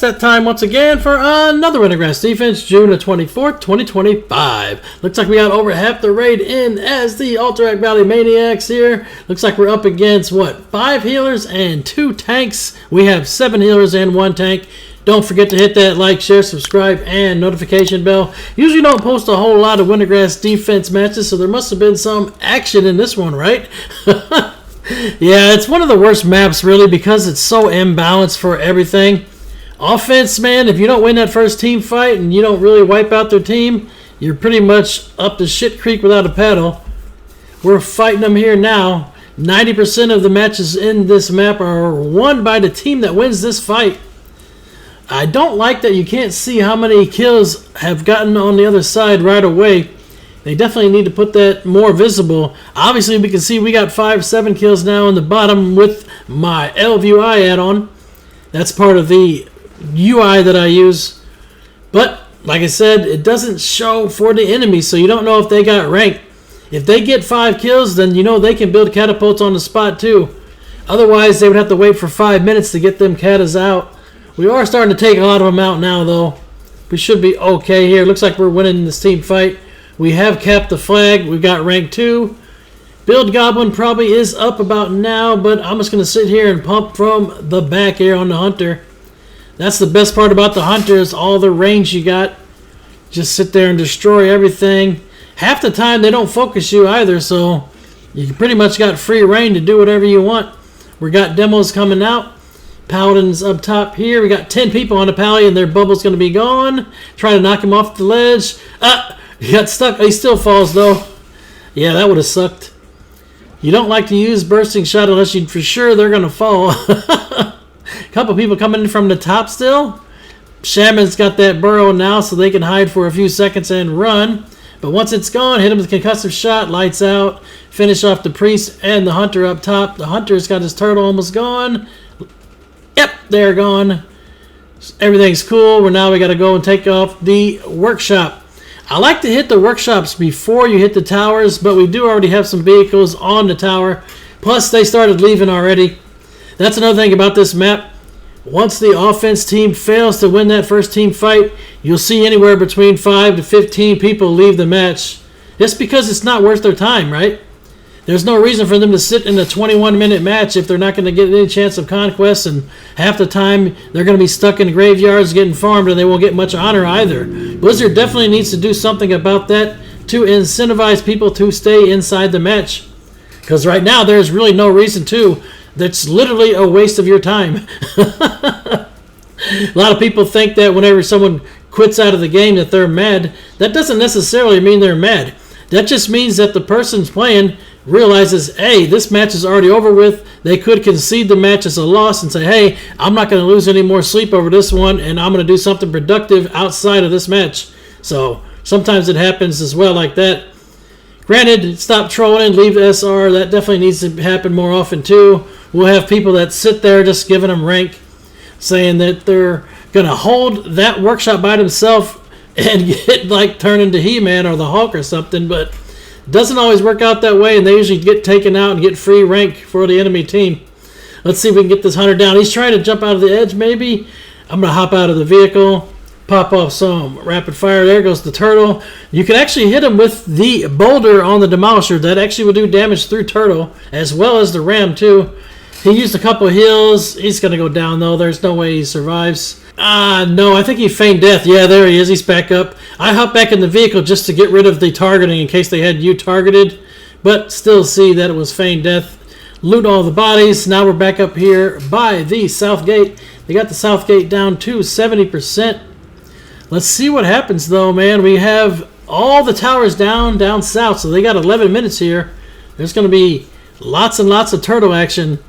that time once again for another Wintergrasp Defense, June the 24th, 2025. Looks like we got over half the raid in as the Alterac Valley Maniacs here. Looks like we're up against, what, 5 healers and 2 tanks. We have 7 healers and 1 tank. Don't forget to hit that like, share, subscribe, and notification bell. Usually don't post a whole lot of Wintergrasp Defense matches, so there must have been some action in this one, right? Yeah, it's one of the worst maps, really, because it's so imbalanced for everything. Offense, man, if you don't win that first team fight and you don't really wipe out their team, you're pretty much up the shit creek without a paddle. We're fighting them here now. 90% of the matches in this map are won by the team that wins this fight. I don't like that you can't see how many kills have gotten on the other side right away. They definitely need to put that more visible. Obviously, we can see we got 5-7 kills now in the bottom with my LVUI add-on. That's part of the UI that I use. But, like I said, it doesn't show for the enemy, so you don't know if they got ranked. If they get 5 kills, then you know they can build catapults on the spot too. Otherwise, they would have to wait for 5 minutes to get them catas out. We are starting to take a lot of them out now, though. We should be okay here. Looks like we're winning this team fight. We have capped the flag. We've got rank 2. Build Goblin probably is up about now, but I'm just going to sit here and pump from the back here on the Hunter. That's the best part about the Hunter is all the range you got. Just sit there and destroy everything. Half the time they don't focus you either, so you pretty much got free reign to do whatever you want. We got demos coming out. Paladins up top here. We got 10 people on the pally and their bubble's going to be gone. Try to knock him off the ledge. He got stuck. He still falls, though. Yeah, that would have sucked. You don't like to use bursting shot unless you for sure they're going to fall. A couple people coming in from the top still. Shaman's got that burrow now so they can hide for a few seconds and run. But once it's gone, hit him with a concussive shot. Lights out. Finish off the priest and the Hunter up top. The Hunter's got his turtle almost gone. Yep, they're gone. Everything's cool. Now we got to go and take off the workshop. I like to hit the workshops before you hit the towers, but we do already have some vehicles on the tower. Plus, they started leaving already. That's another thing about this map. Once the offense team fails to win that first team fight, you'll see anywhere between 5 to 15 people leave the match. Just because it's not worth their time, right? There's no reason for them to sit in a 21-minute match if they're not going to get any chance of conquest, and half the time they're going to be stuck in graveyards getting farmed and they won't get much honor either. Blizzard definitely needs to do something about that to incentivize people to stay inside the match. Because right now there's really no reason to. That's literally a waste of your time. A lot of people think that whenever someone quits out of the game that they're mad. That doesn't necessarily mean they're mad. That just means that the person's playing realizes, hey, this match is already over with. They could concede the match as a loss and say, hey, I'm not going to lose any more sleep over this one, and I'm going to do something productive outside of this match. So sometimes it happens as well like that. Granted, stop trolling, leave the SR. That definitely needs to happen more often too. We'll have people that sit there just giving them rank, saying that they're going to hold that workshop by themselves and get like turned into He-Man or the Hulk or something, but doesn't always work out that way, and they usually get taken out and get free rank for the enemy team. Let's see if we can get this Hunter down. He's trying to jump out of the edge, maybe. I'm going to hop out of the vehicle, pop off some rapid fire. There goes the turtle. You can actually hit him with the boulder on the demolisher. That actually will do damage through turtle, as well as the ram, too. He used a couple of heals. He's going to go down, though. There's no way he survives. No, I think he feigned death. Yeah, there he is. He's back up. I hopped back in the vehicle just to get rid of the targeting in case they had you targeted, but still see that it was feigned death. Loot all the bodies. Now we're back up here by the south gate. They got the south gate down to 70%. Let's see what happens, though, man. We have all the towers down south, so they got 11 minutes here. There's going to be lots and lots of turtle action.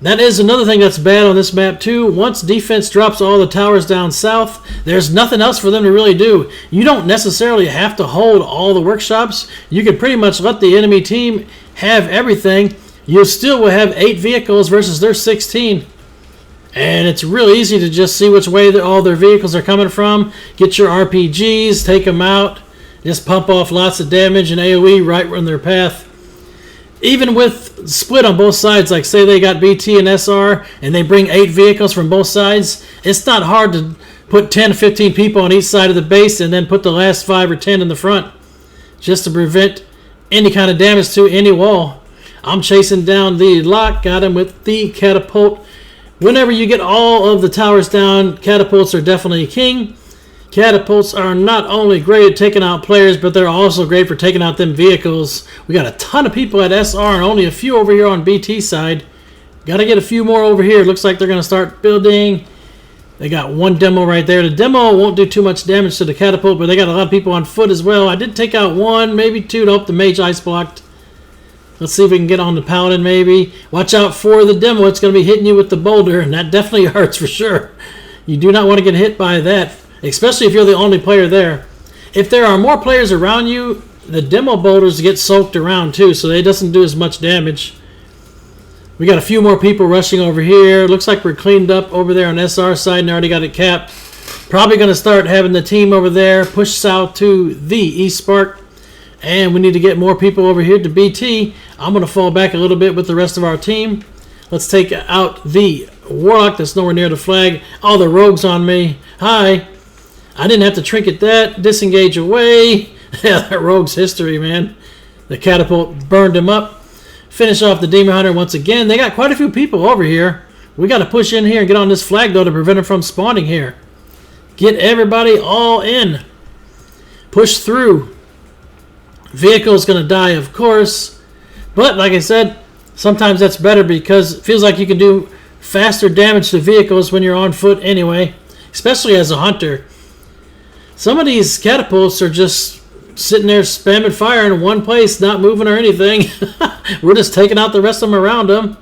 That is another thing that's bad on this map too. Once defense drops all the towers down south, there's nothing else for them to really do. You don't necessarily have to hold all the workshops. You can pretty much let the enemy team have everything. You still will have 8 vehicles versus their 16. And it's real easy to just see which way all their vehicles are coming from. Get your RPGs, take them out. Just pump off lots of damage and AoE right in their path. even with split on both sides, like say they got BT and SR and they bring 8 vehicles from both sides, it's not hard to put 10 to 15 people on each side of the base and then put the last 5 or 10 in the front just to prevent any kind of damage to any wall. I'm chasing down the lock, got him with the catapult. Whenever you get all of the towers down, catapults are definitely king. Catapults are not only great at taking out players, but they're also great for taking out them vehicles. We got a ton of people at SR and only a few over here on BT side. Got to get a few more over here. Looks like they're going to start building. They got one demo right there. The demo won't do too much damage to the catapult, but they got a lot of people on foot as well. I did take out 1, maybe 2 to hope the mage ice blocked. Let's see if we can get on the paladin maybe. Watch out for the demo. It's going to be hitting you with the boulder, and that definitely hurts for sure. You do not want to get hit by that, especially if you're the only player there. If there are more players around you, the demo boulders get soaked around too, so it doesn't do as much damage. We got a few more people rushing over here. Looks like we're cleaned up over there on SR side and already got it capped. Probably going to start having the team over there push south to the East Spark. And we need to get more people over here to BT. I'm going to fall back a little bit with the rest of our team. Let's take out the Warlock that's nowhere near the flag. All the rogues on me. Hi. I didn't have to trinket that. Disengage away. Yeah, that rogue's history, man. The catapult burned him up. Finish off the Demon Hunter once again. They got quite a few people over here. We got to push in here and get on this flag, though, to prevent them from spawning here. Get everybody all in. Push through. Vehicle's going to die, of course. But, like I said, sometimes that's better because it feels like you can do faster damage to vehicles when you're on foot anyway. Especially as a hunter. Some of these catapults are just sitting there spamming fire in one place, not moving or anything. We're just taking out the rest of them around them.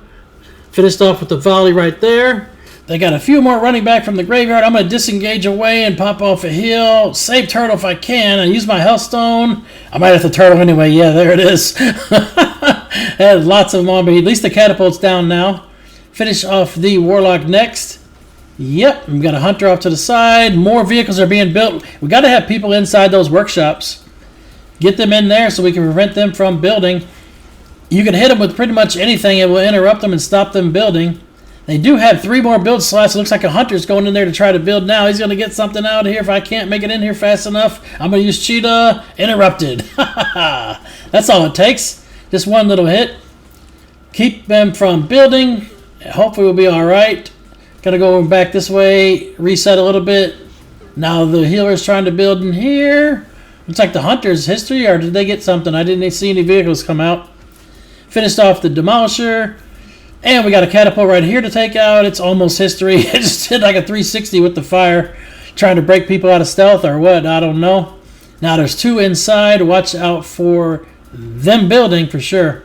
Finished off with the volley right there. They got a few more running back from the graveyard. I'm going to disengage away and pop off a hill. Save turtle if I can and use my Hellstone. I might have to turtle anyway. Yeah, there it is. Had lots of them on, but at least the catapult's down now. Finish off the Warlock next. Yep, we got a hunter off to the side. More vehicles are being built. We got to have people inside those workshops. Get them in there so we can prevent them from building. You can hit them with pretty much anything. It will interrupt them and stop them building. They do have 3 more build slots. It looks like a hunter's going in there to try to build now. He's going to get something out of here. If I can't make it in here fast enough, I'm going to use Cheetah. Interrupted. That's all it takes. Just one little hit. Keep them from building. Hopefully we'll be all right. Going to go back this way. Reset a little bit. Now the healer's trying to build in here. Looks like the hunter's history, or did they get something? I didn't see any vehicles come out. Finished off the Demolisher. And we got a catapult right here to take out. It's almost history. It just did like a 360 with the fire. Trying to break people out of stealth or what, I don't know. Now there's 2 inside. Watch out for them building for sure.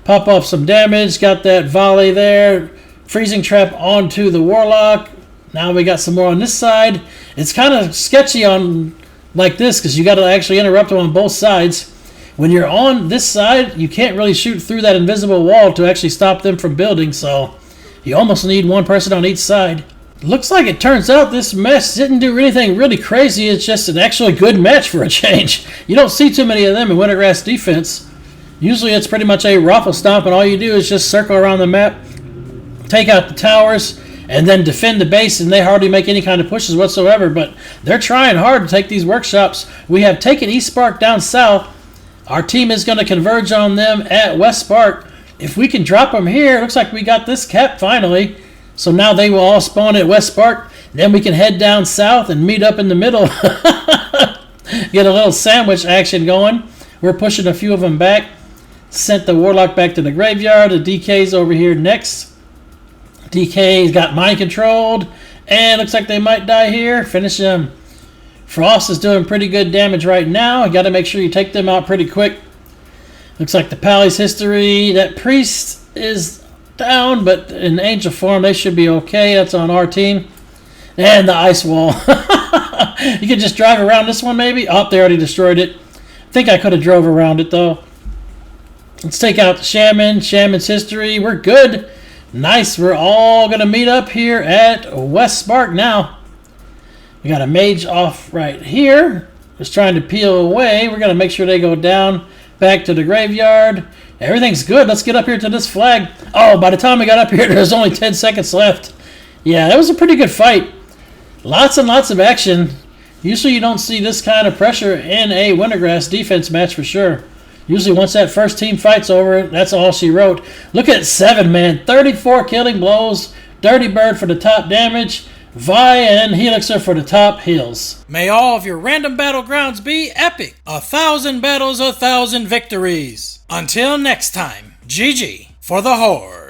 Pop off some damage. Got that volley there. Freezing trap onto the Warlock. Now we got some more on this side. It's kind of sketchy on like this because you got to actually interrupt them on both sides. When you're on this side, you can't really shoot through that invisible wall to actually stop them from building, so you almost need one person on each side. Looks like it turns out this match didn't do anything really crazy. It's just an actually good match for a change. You don't see too many of them in Wintergrasp Defense. Usually it's pretty much a raffle stomp, and all you do is just circle around the map, take out the towers, and then defend the base, and they hardly make any kind of pushes whatsoever, but they're trying hard to take these workshops. We have taken East Spark down south. Our team is going to converge on them at West Spark. If we can drop them here, it looks like we got this cap finally. So now they will all spawn at West Spark. Then we can head down south and meet up in the middle. Get a little sandwich action going. We're pushing a few of them back. Sent the Warlock back to the graveyard. The DK's over here next. DK's got mind controlled. And looks like they might die here. Finish them. Frost is doing pretty good damage right now. You got to make sure you take them out pretty quick. Looks like the Pally's history. That priest is down, but in angel form, they should be okay. That's on our team. And the ice wall. You could just drive around this one, maybe. Oh, they already destroyed it. I think I could have drove around it, though. Let's take out the Shaman. Shaman's history. We're good. Nice. We're all going to meet up here at West Spark now. We got a mage off right here. Just trying to peel away. We're going to make sure they go down. Back to the graveyard. Everything's good. Let's get up here to this flag. Oh, by the time we got up here, there was only 10 seconds left. Yeah, that was a pretty good fight. Lots and lots of action. Usually you don't see this kind of pressure in a Wintergrasp defense match for sure. Usually once that first team fight's over, that's all she wrote. Look at 7, man. 34 killing blows. Dirty Bird for the top damage. Vi and Helixer for the top heals. May all of your random battlegrounds be epic. 1,000 battles, 1,000 victories. Until next time, GG for the Horde.